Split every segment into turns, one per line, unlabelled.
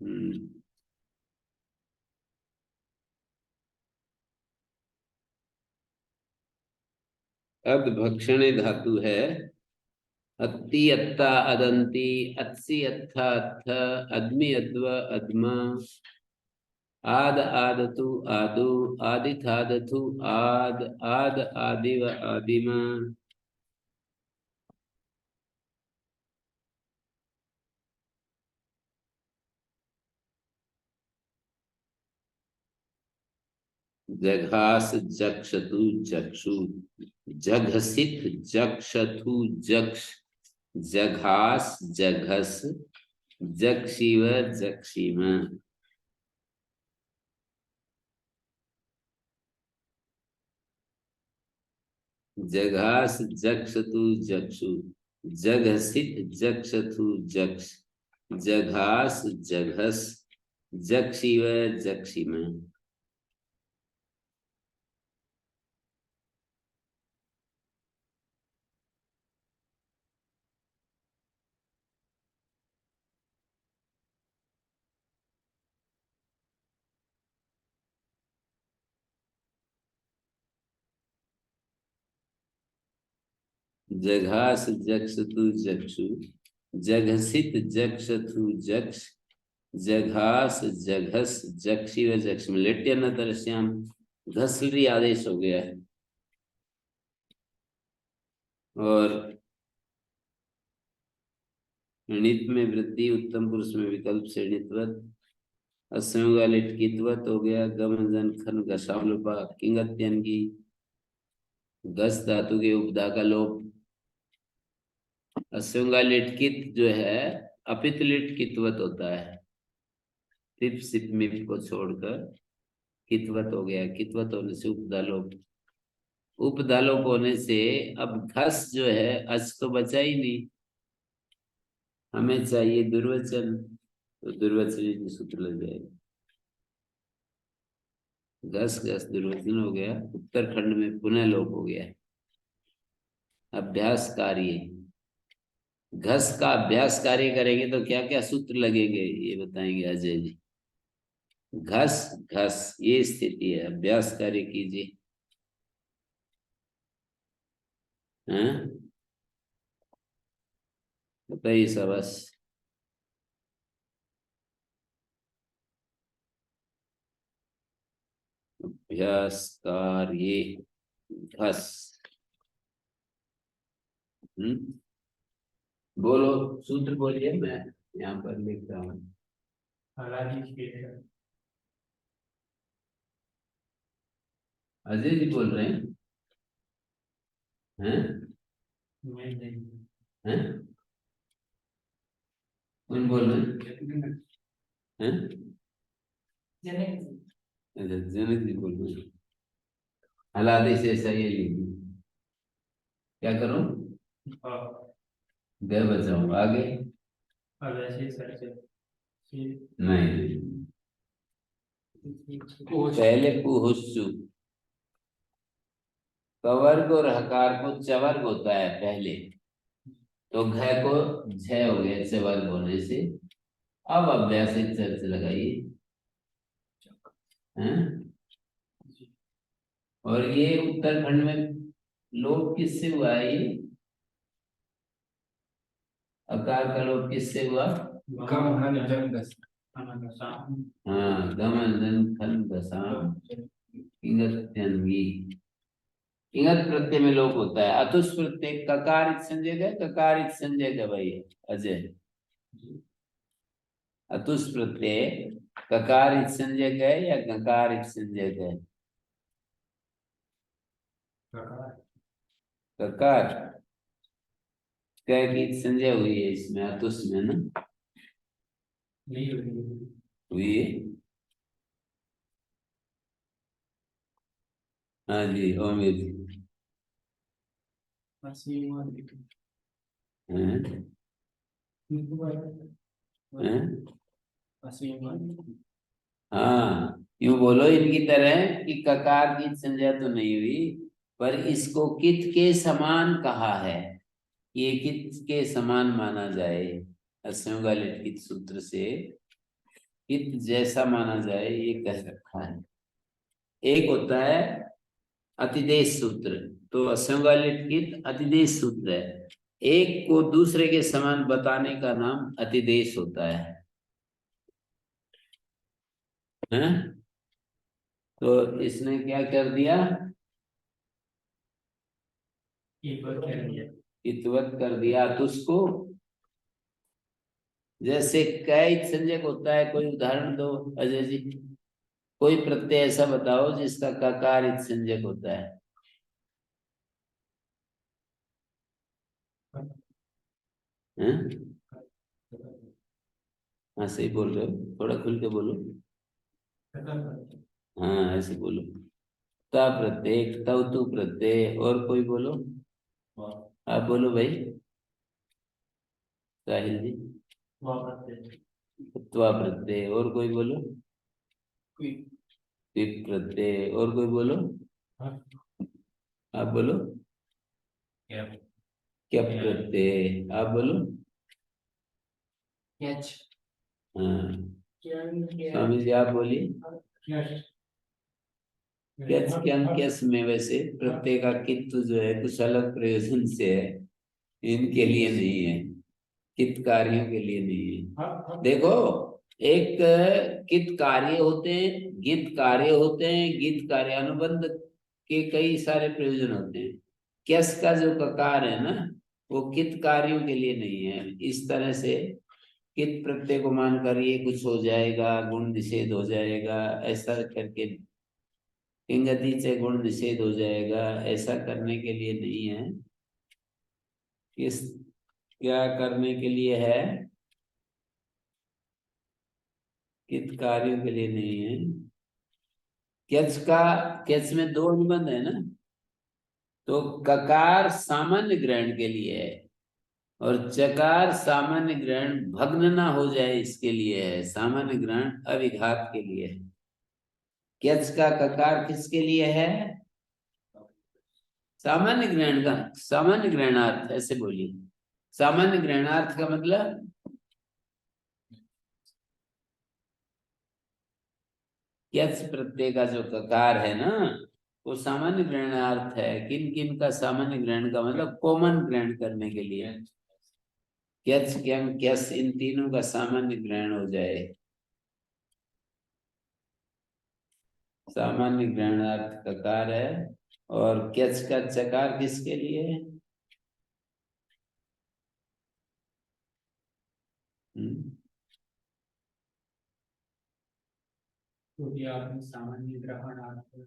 हम्म। अदभक्षणे धातु है अत्ति अत्ता अदंती अत्सी अत्था अत्थ अद्मि अद्व अद्म आद आदतु आदु आदिथादथु आद आद आदिव आदिम जघास जक्षतु जक्षु जघसित जक्षतु जक्ष जघास जघस जक्षिव जक्षिम जघास जक्षतु जक्षु जघसित जक्षतु जक्ष जघास जघस जक्षिव जक्षिम जघास जक्षतु जक्षु जघसित जक्षतु जक्ष जघास जघस जक्षिव जक्षिम लेट्यन तरस्याम घसली आदेश हो गया है। और णित में वृद्धि उत्तम पुरुष में विकल्प से णित्वत असंयुगा लिटकित्वत हो गया गमजन खन घसाव लोपा किंगत्यन की गस धातु के उपदा का लोप असंयुगा लिटकित जो है अपित लिटकित्वत होता है तिप सिप मिप को छोड़कर कित्वत हो गया कित्वत होने से उपदा लोप उपदा लोप होने से अब घस जो है अच तो बचा ही नहीं हमें चाहिए दुर्वचन तो दुर्वचन सूत्र लग जाएगा घस घस दुर्वचन हो गया उत्तरखंड में पुनः लोप हो गया अभ्यास कार्य घस का अभ्यास कार्य करेंगे तो क्या क्या सूत्र लगेंगे ये बताएंगे अजय जी घस घस ये स्थिति है अभ्यास कार्य कीजिए बताइए सब बस अभ्यास कार्य घस बोलो सूत्र बोलिए मैं यहाँ पर लिख रहा हूँ अजय जी बोल रहे हैं हैं कौन बोल रहे हैं जनक जी बोल रहे हैं हालात से ऐसा ये लिखी क्या करूं गए बचाऊं आगे नहीं पहले कुहुस्सु कवर्ग और हकार को चवर्ग होता है पहले तो घ को झ हो गया चवर्ग होने से अब अभ्यास चर्च लगाइए और ये उत्तराखंड में लोप किससे हुआ है ये अकार का लोप किससे हुआ हाँ गमन खन घसाम इंगत्यंगी इंगत प्रत्यय में लोप होता है अतुष प्रत्यय ककारित संजय है ककारित संजय का भाई अजय अतुष प्रत्यय ककारित संजय है या ककारित संजय है ककार की संजय हुई है इसमें अतुष में ना हुई है हाँ जी ओमिर हाँ यूं बोलो इनकी तरह कि ककार की संज्ञा तो नहीं हुई पर इसको कित के समान कहा है ये कित के समान माना जाए असंयुगालित कित सूत्र से कित जैसा माना जाए ये कह रखा है। एक होता है अतिदेश सूत्र, तो असंगालिट कित अतिदेश सूत्र है। एक को दूसरे के समान बताने का नाम अतिदेश होता है? तो इसने क्या कर दिया, इतवत कर दिया। तो उसको जैसे कैच संजक होता है, कोई उदाहरण दो अजय जी। कोई प्रत्यय ऐसा बताओ जिसका ककार इत संजक होता है। हैं? हाँ सही बोल रहे हो, थोड़ा खुल के बोलो। हाँ ऐसे बोलो। ता प्रत्यय, तव तु प्रत्यय, और कोई बोलो। आप बोलो भाई साहिल जी। त्वा प्रत्यय, और कोई बोलो। पिप प्रत्यय, और कोई बोलो। आप बोलो। क्या प्रत्यय, आप बोलो। हाँ स्वामी जी आप बोलिए। कैच क्या कैस में वैसे प्रत्यय का कित्व जो है कुछ अलग प्रयोजन से है, इनके लिए नहीं है, कित कार्यों के लिए नहीं है। देखो, एक कित कार्य होते हैं, गित कार्य होते हैं, गित कार्यानुबंध के कई सारे प्रयोजन होते हैं। कैस का जो ककार है ना, वो कित कार्यों के लिए नहीं है। इस तरह से कित प्रत्यय को मानकर ये कुछ हो जाएगा, गुण निषेध हो जाएगा, ऐसा करके किंगति से गुण निषेध हो जाएगा, ऐसा करने के लिए नहीं है। किस क्या करने के लिए है, कित कार्यों के लिए नहीं है। कैच का, कैच में दो अनुबंध है ना, तो ककार सामान्य ग्रहण के लिए है और चकार सामान्य ग्रहण भग्न ना हो जाए इसके लिए है, सामान्य ग्रहण अविघात के लिए है। कैच का ककार किसके लिए है, सामान्य ग्रहण का, सामान्य ग्रहणार्थ ऐसे बोलिए। सामान्य ग्रहणार्थ का मतलब यच प्रत्यय का जो ककार है ना, वो सामान्य ग्रहणार्थ है। किन किन का सामान्य ग्रहण का मतलब कॉमन ग्रहण करने के लिए। यच क्यम क्यस इन तीनों का सामान्य ग्रहण हो जाए, सामान्य ग्रहणार्थ ककार है। और क्यच का चकार किसके लिए है? हम्म, सामान्य ग्रहणार्थ हैं?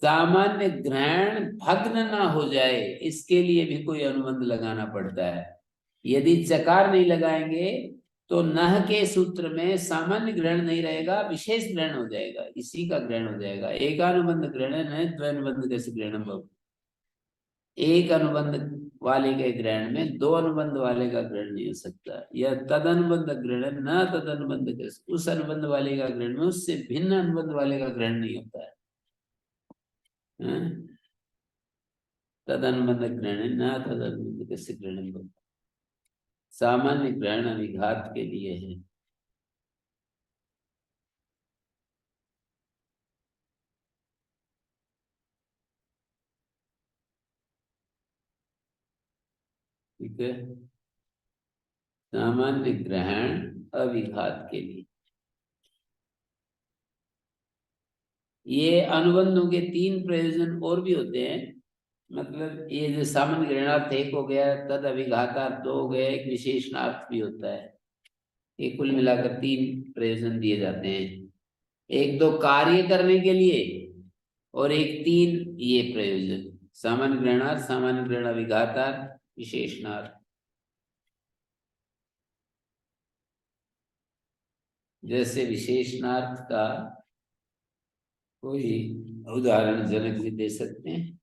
सामान्य ग्रहण भग्न ना हो जाए इसके लिए भी कोई अनुबंध लगाना पड़ता है। यदि चकार नहीं लगाएंगे तो नह के सूत्र में सामान्य ग्रहण नहीं रहेगा, विशेष ग्रहण हो जाएगा, इसी का ग्रहण हो जाएगा। एकानुबंध ग्रहण है, द्वैनुबंध कैसे ग्रहण भव। एक अनुबंध वाले के ग्रहण में दो अनुबंध वाले का ग्रहण नहीं हो सकता। यह तद अनुबंध ग्रहण न तद अनुबंध कैसे, उस अनुबंध वाले का ग्रहण में उससे भिन्न अनुबंध वाले का ग्रहण नहीं होता है। तद अनुबंध ग्रहण न तद अनुबंध कैसे ग्रहण भव। सामान्य ग्रहण अभिघात के लिए है। ठीक है, सामान्य ग्रहण अविघात के लिए। ये अनुबंधों के तीन प्रयोजन और भी होते हैं। मतलब ये जो सामान्य ग्रहणार्थ एक हो गया, तद अभिघातार्थ दो हो गया, एक विशेषणार्थ भी होता है। ये कुल मिलाकर तीन प्रयोजन दिए जाते हैं। एक दो कार्य करने के लिए और एक तीन ये प्रयोजन, सामान्य ग्रहणार्थ, सामान्य ग्रहण अभिघातार्थ, विशेषणार्थ। जैसे विशेषणार्थ का कोई उदाहरण जनक भी दे सकते हैं?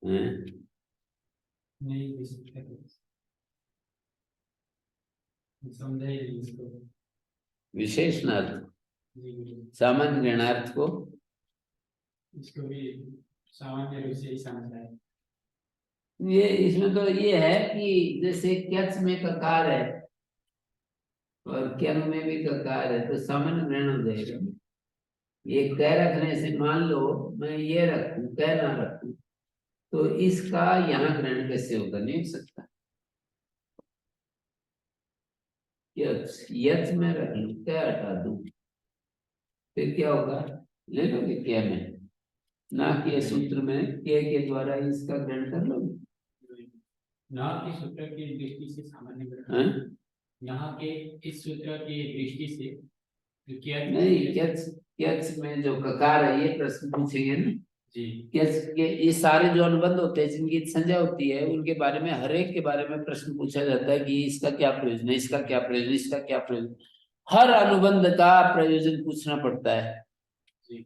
हैं? नहीं दे सकते, समझे इसको। विशेषणार्थ, सामान्य ग्रहणार्थ को
इसको भी सामान्य रूप से ही समझना है।
ये इसमें तो ये है कि जैसे क्यच में ककार है और क्यंग में भी ककार है तो सामान्य ग्रहण हो जाएगा। ये क रखने से मान लो मैं ये रखूं क ना रखूं तो इसका यहाँ ग्रहण कैसे होगा, नहीं हो सकता। यच में रख लूं क हटा दूं फिर क्या होगा, ले लोगे क्या में ना के सूत्र में के द्वारा इसका ग्रहण कर लोगे।
ना के सूत्र की दृष्टि से सामान्य ग्रहण,
हाँ?
यहाँ के इस सूत्र की दृष्टि से क्या
नहीं, क्यच में जो ककार है ये प्रश्न पूछेंगे ना
जी।
क्यच के ये सारे जो अनुबंध होते हैं जिनकी संज्ञा होती है उनके बारे में हर एक के बारे में प्रश्न पूछा जाता है कि इसका क्या प्रयोजन है, इसका क्या प्रयोजन, इसका क्या प्रयोजन। हर अनुबंध का प्रयोजन पूछना पड़ता है।
जी।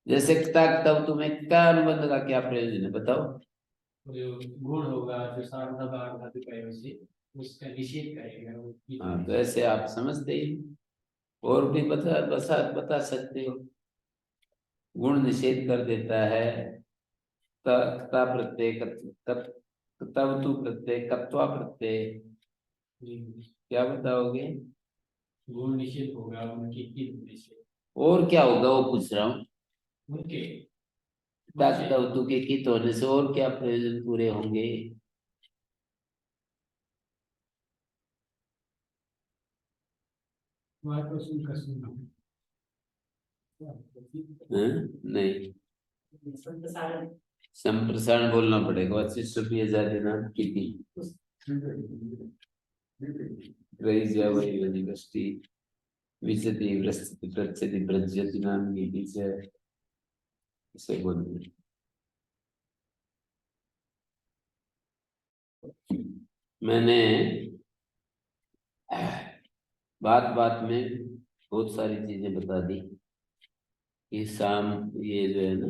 जैसे तब तुम्हें क्या अनुबंध का क्या प्रयोजन है बताओ।
गुण होगा जो सार्वधातु धातु प्रयोग से उसका निषेध करेगा।
हाँ तो ऐसे आप समझते ही और भी बता सकते हो। गुण निषेध कर देता है, कता प्रत्यय तवतु प्रत्यय कत्वा प्रत्यय, क्या बताओगे।
गुण निषेध होगा उनके कित निषेध,
और क्या होगा वो पूछ रहा हूँ।
उनके
तवतु के कित होने से और क्या प्रयोजन पूरे होंगे। नहीं, संप्रसारण बोलना पड़ेगा। 25 रुपये ज्यादा कितनी यूनिवर्सिटी विचति प्रस्थिति प्रचति प्रज्यति नाम की पीछे इसे बोलिए। मैंने बात बात में बहुत सारी चीजें बता दी कि ये जो है ना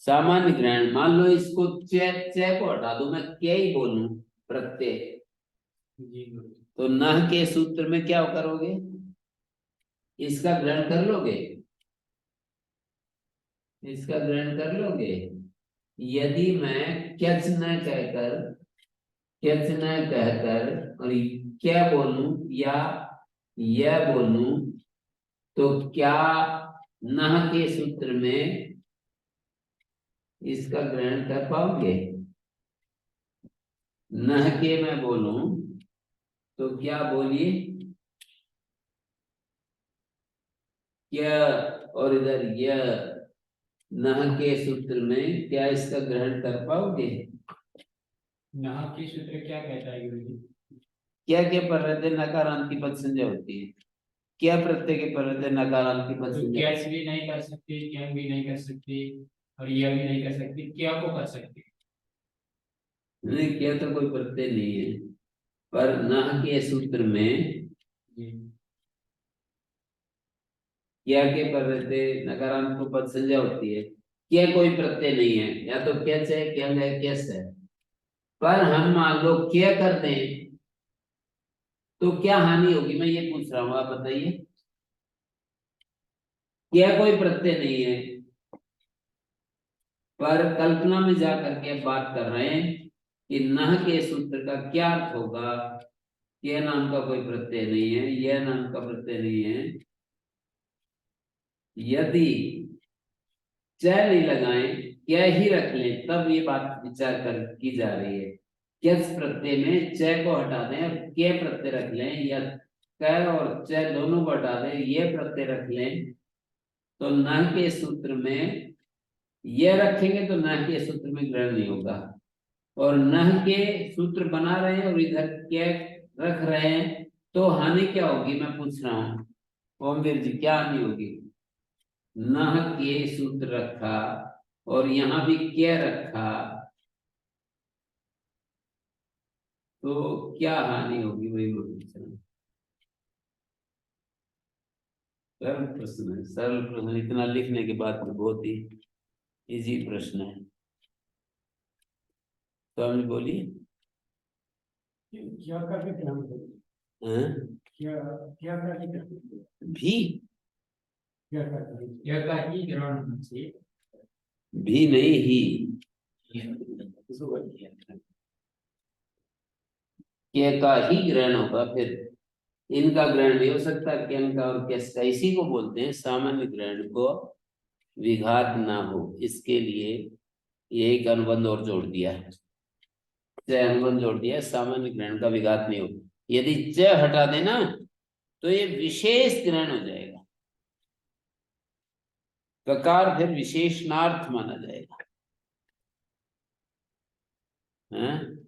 सामान्य ग्रहण, मान लो इसको चे को हटा दो मैं क्या ही बोलूं प्रत्यय, तो न के सूत्र में क्या करोगे, इसका ग्रहण कर लोगे, इसका ग्रहण कर लोगे। यदि मैं क्यच न कहकर और क्या बोलूं या यह बोलूं तो क्या न के सूत्र में इसका ग्रहण कर पाओगे। न के मैं बोलूं तो क्या बोलिए क्या, और इधर यह न के सूत्र में क्या इसका ग्रहण कर पाओगे।
न के सूत्र क्या कहता है गुरुजी।
क्या के पर रहते नकारांत की पद संज्ञा होती है, क्या प्रत्यय के पर रहते नकारांत की पद संज्ञा।
कैच भी नहीं कर सकते, क्या भी नहीं कर सकते और यह भी नहीं कर सकते, क्या को कर सकते।
नहीं, क्या तो कोई प्रत्यय नहीं है पर न के सूत्र में क्या के पर रहते नकारांत को पद संज्ञा होती है। क्या कोई प्रत्यय नहीं है, या तो कैच है क्या है कैस है। पर हम मान लो क्या कर दें तो क्या हानि होगी, मैं ये पूछ रहा हूं आप बताइए। क्या कोई प्रत्यय नहीं है पर कल्पना में जाकर के बात कर रहे हैं कि न के सूत्र का क्या अर्थ होगा। यह नाम का कोई प्रत्यय नहीं है, यह नाम का प्रत्यय नहीं है। यदि चय नहीं लगाए क्या ही रख लें तब ये बात विचार कर की जा रही है। किस प्रत्यय में चय को हटा दें और के प्रत्यय रख लें, या क और चय दोनों को हटा दें ये प्रत्यय रख लें तो न के सूत्र में ये रखेंगे तो न के सूत्र में ग्रहण नहीं होगा। और न के सूत्र बना रहे हैं और इधर क्या रख रहे हैं तो हानि क्या होगी, मैं पूछ रहा हूँ ओमवीर जी क्या हानि होगी। न के सूत्र रखा और यहां भी क्या रखा तो क्या हानि होगी, वही मैं पूछ रहा हूँ। सरल प्रश्न है, सरल प्रश्न, इतना लिखने के बाद तो बहुत ही इजी प्रश्न है। तो हम बोलिए
क्या करके थे हम।
भी
यह का ही ग्रहण होना चाहिए।
भी नहीं ही, के का ही ग्रहण होगा, फिर इनका ग्रहण नहीं हो सकता, केन का और केस का। इसी को बोलते हैं सामान्य ग्रहण को विघात ना हो, इसके लिए ये एक अनुबंध और जोड़ दिया है, च अनुबंध जोड़ दिया है, सामान्य ग्रहण का विघात नहीं हो। यदि च हटा देना तो ये विशेष ग्रहण हो जाएगा, ककार फिर विशेषणार्थ माना जाएगा, हैं?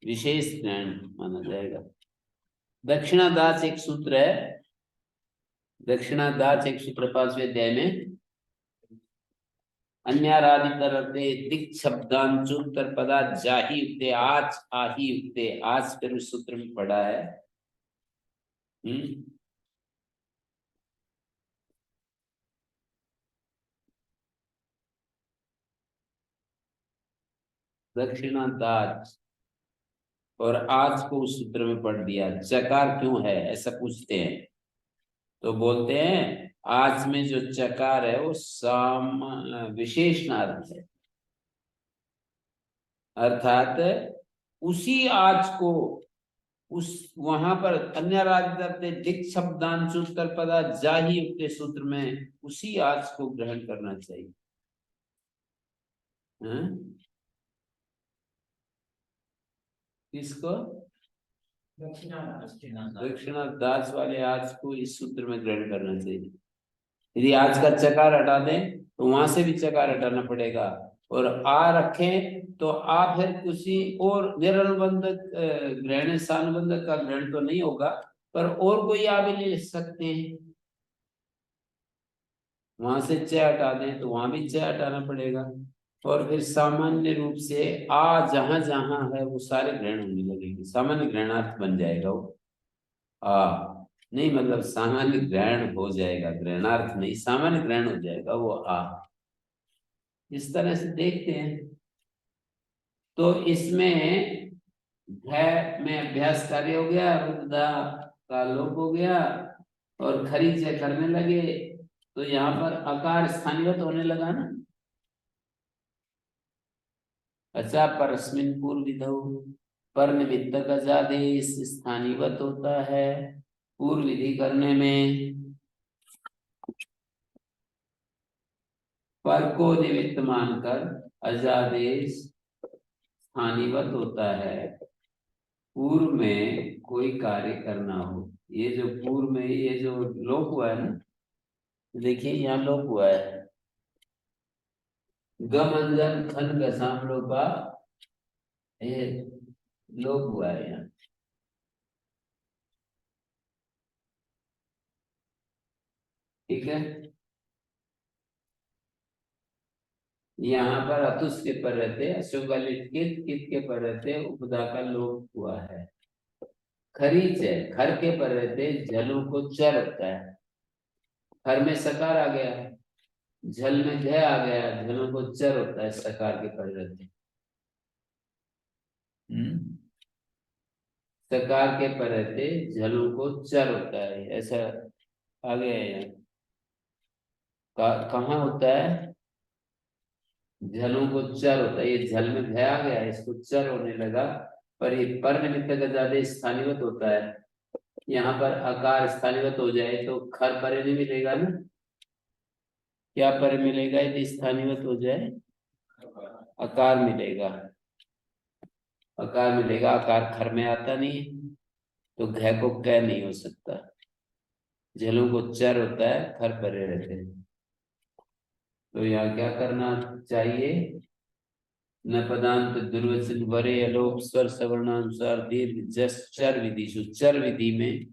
विशेष ग्रहण माना जाएगा। दक्षिणादास एक सूत्र है, दक्षिणादास एक सूत्र 5वें अध्याय में, अन्याराधितरते दिक् शब्दांचुत्तर पदा जाहि युक्ते आज आही युक्ते, आज फिर उस सूत्र में पढ़ा है। दक्षिणादास और आज को उस सूत्र में पढ़ दिया। चकार क्यों है ऐसा पूछते हैं तो बोलते हैं आज में जो चकार है वो साम विशेषणार्थ है, अर्थात उसी आज को उस वहां पर अन्य राज्य दिक् शब्दांशुत्तर पदा जाहि युक्त सूत्र में उसी आज को ग्रहण करना चाहिए। किसको? दक्षिणादास वाले आज को इस सूत्र में ग्रहण करना चाहिए। यदि आज का चकार हटा दें तो वहां से भी चकार हटाना पड़ेगा, और आ रखें तो आ फिर किसी और निरनुबंधक ग्रहण सानुबंधक का ग्रहण तो नहीं होगा, पर और कोई आ भी ले सकते हैं। वहां से च हटा दें तो वहां भी च हटाना पड़ेगा, और फिर सामान्य रूप से आ जहां जहां है वो सारे ग्रहण होने लगेंगे, सामान्य ग्रहणार्थ बन जाएगा वो आ, नहीं मतलब सामान्य ग्रहण हो जाएगा, ग्रहणार्थ नहीं, सामान्य ग्रहण हो जाएगा वो आ। इस तरह से देखते हैं तो इसमें घ में अभ्यास कार्य हो गया, रुदा का लोप हो गया, और खरी से करने लगे तो यहाँ पर आकार स्थानीयत होने लगा ना। अच्छा, परस्मिन पूर्व विधौ पर निमित्त अजादेश स्थानीवत होता है। पूर्व विधि करने में पर को निमित्त मानकर अजादेश स्थानीवत होता है। पूर्व में कोई कार्य करना हो, ये जो पूर्व में ये जो लोप हुआ है ना, देखिए यहाँ लोप हुआ है, गम अंजन खन गसाम लोपा, ये लोप हुआ है यहाँ, ठीक है। यहाँ पर अतुष के पर रहते, अशोक वाले कित के पर रहते, उपदा का लोप हुआ है। खरीच है, खर के पर रहते जलों को चर होता है, खर में सकार आ गया, झल में घ आ गया, झलों को चर होता है, सकार के पर रहते। सकार के पर रहते झलों को चर होता है, ऐसा आ गया है यहाँ। कहाँ होता है? झलों को चर होता है, ये झल में भय आ गया, इसको चर होने लगा, पर ये पर निमित्त का ज्यादा स्थानीवत होता है। यहाँ पर आकार स्थानीवत हो जाए तो खर परे नहीं मिलेगा ना, क्या परे मिलेगा यदि स्थानीवत हो जाए? आकार मिलेगा, आकार मिलेगा, आकार खर में आता नहीं है तो घ को क नहीं हो सकता, झलों को चर होता है, खर परे रहते हैं। तो यहाँ क्या करना चाहिए? न पदांत दुर्वचन वरे अलोप स्वर सवर्णानुसार दीर्घ जस चर विधि, चर विधि में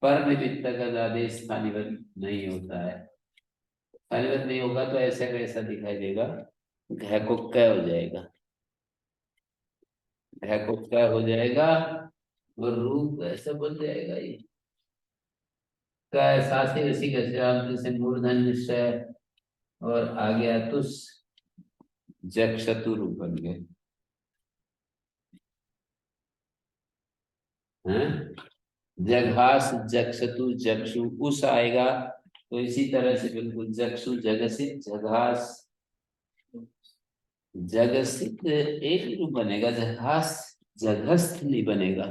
पर निमित्त का आदेश स्थानीवत नहीं होता है। स्थानीवत नहीं होगा तो ऐसा कैसा दिखाई देगा? घ को क हो जाएगा, घ को क हो जाएगा और रूप ऐसा बन जाएगा। ये क सासी रसी से मूर्धन निश्चय और आ गया तुस, जग शत्रु रूप बन गए हैं। जघास जक्षतु जक्षु उस आएगा, तो इसी तरह से बिल्कुल जक्षु जगसित जघास जगसित एक ही रूप बनेगा, जघास जघस्थ नहीं बनेगा,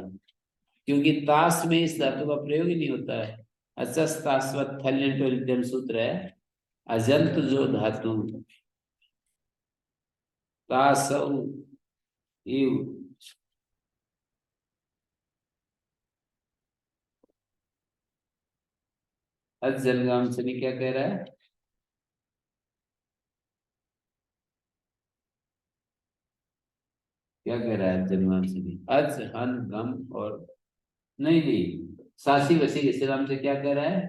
क्योंकि ताश में इस धातु का प्रयोग ही नहीं होता है। अचस्तास्वत थल्यंट सूत्र है, अजंत जो धातु तासौ इव, अजलगाम से क्या कह रहा है, क्या कह रहा है जन्मांश से, अज हन गम और नहीं नहीं, सासी वसी के नाम से क्या कह रहा है,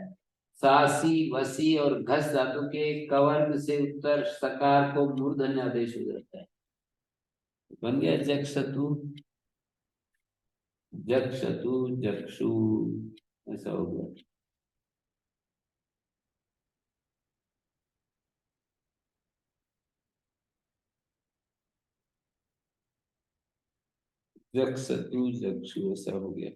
सासी वसी और घस धातु के कवर्ग से उत्तर सकार को मूर्धन्य आदेश हो जाता है, बन गया जक्षतु जक्षतु जक्षु, ऐसा हो गया। जक्षतु जक्षु ऐसा हो गया।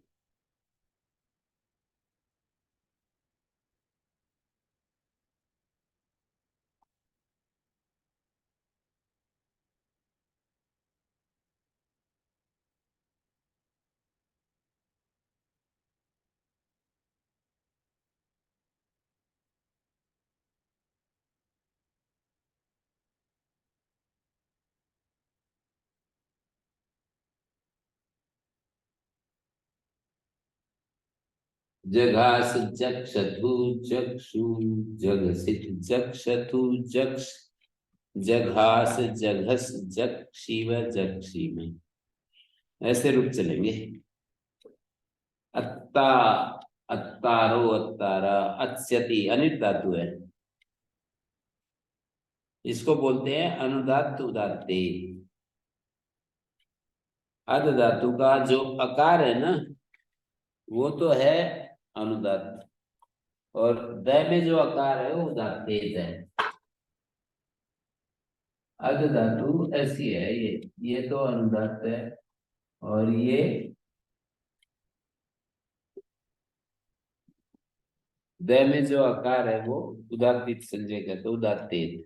जघास जक्षतु जक्षु जगसित जक्षतु जक्ष जघास जघस जक्षिव जक्षिम, ऐसे रूप चलेंगे। अत्ता अत्तारो अत्तारा, अत्स्यति अनिट धातु है, इसको बोलते हैं अनुदात्त उदात्ते। अध धातु का जो अकार है ना, वो तो है अनुदात्त, और द में जो अकार है वो उदात्तेज है। अध धातु ऐसी है, ये तो अनुदात्त है, और ये द में जो आकार है वो उदात्तित संजय का, तो उदात्तेज।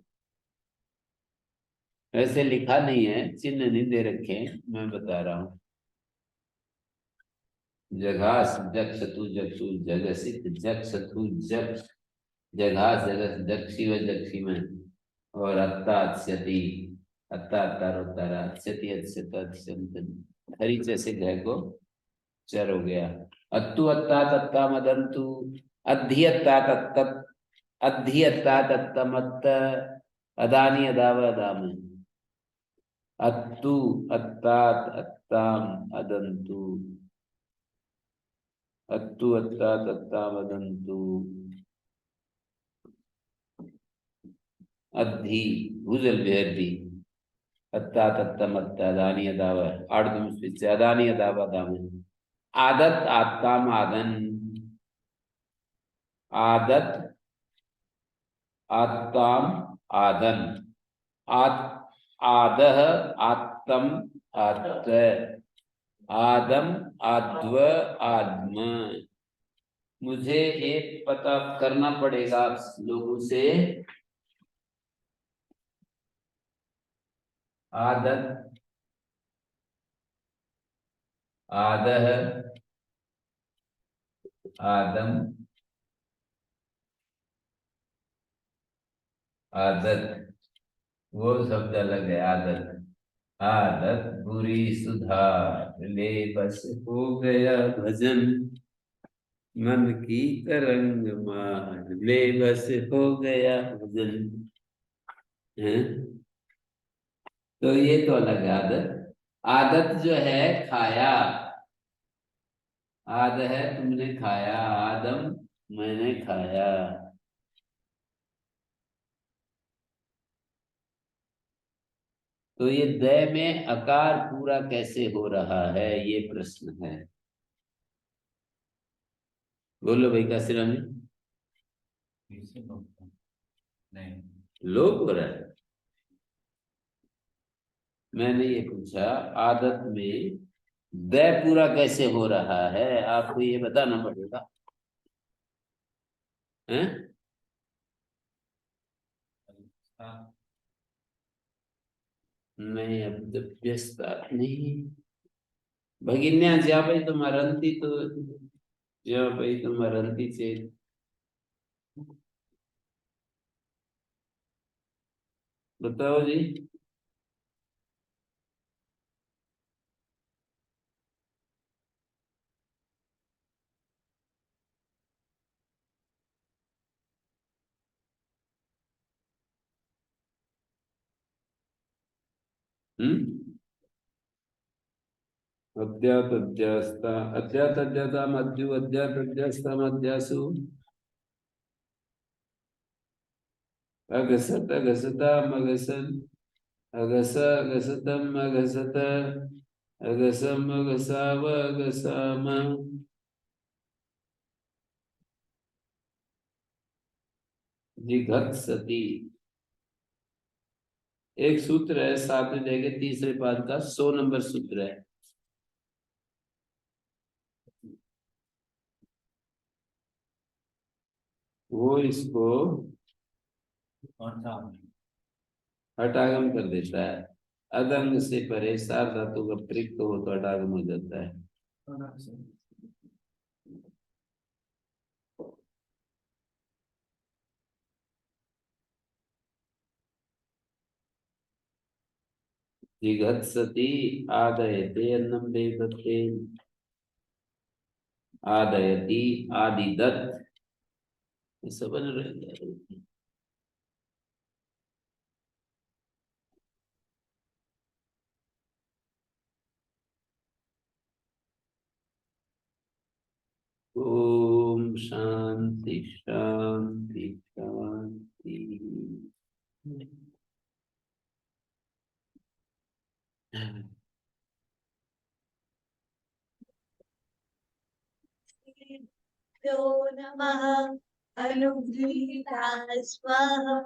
वैसे लिखा नहीं है, चिन्ह नहीं दे रखे हैं, मैं बता रहा हूँ। जघास जक्षतु जक्षु जगसित जक्षतु जक्ष जघास जगस जक्षी व जक्षी में, और अत्ता अत्स्यति अत्ता अत्तारोत्तारा अत्स्यति अत्स्यत अत्स्यंत हरि जैसे ग्रह को चर हो गया। अत्तु अत्ता तत्ता मदंतु अद्धि अत्ता तत्त अद्धि अत्ता तत्तमत्त अदानी अदाव अदाम, अत्तु अत्तात अत्ताम अदंतु अत्तु अत्तात अत्ताम अदंतु अद्धि भूजल विहरती अत्तात अत्तम अत्ता अदानी अदाव आड़तुम स्विच अदानी अदाव अदाम, आदत आत्ताम आदन आदत आत्ताम आदन आत आदह आत्तम आत्त आदम आद्व आत्म। मुझे एक पता करना पड़ेगा आप लोगों से, आदत आदह आदम आदत, वो शब्द अलग है। आदत आदत बुरी सुधार ले, बस हो गया भजन मन की तरंग मार ले, बस हो गया भजन है। तो ये तो अलग है। आदत आदत जो है खाया, आद है तुमने खाया, आदम मैंने खाया। तो ये द में आकार पूरा कैसे हो रहा है, ये प्रश्न है। बोलो भाई काशीराम जी। नहीं, लोग हो रहा है। मैंने ये पूछा आदत में द पूरा कैसे हो रहा है आपको ये बताना पड़ेगा, हैं?
हाँ,
नहीं, अब तो व्यस्ता नहीं। भगिन्या ज्या भाई तो मरंती तो, ज्या भाई तो मरंती से। बताओ जी। हम्म। अद्यात अध्यास्ता, अद्यात अध्याता मध्यु, अद्यात अध्यास्ता मध्यासु, अगसत अगसता मगसन, अगस अगसतम अगसत, अगसम अगसाव अगसाम। जिघट सती एक सूत्र है, सातवें अध्याय के तीसरे पाद का 100 नंबर सूत्र है। वो इसको
कौन सा?
हटागम कर देता है। अदंग से परे सार धातु का प्रयुक्त हो तो हटागम हो जाता है। जिघत्सति आदयते अन्नम देवते, आदयति आदिदत्त, ये सब बन रहे हैं। ओम शांति शांति शांति।
श्रीभ्यो नमः। अनुगृहीता स्वः।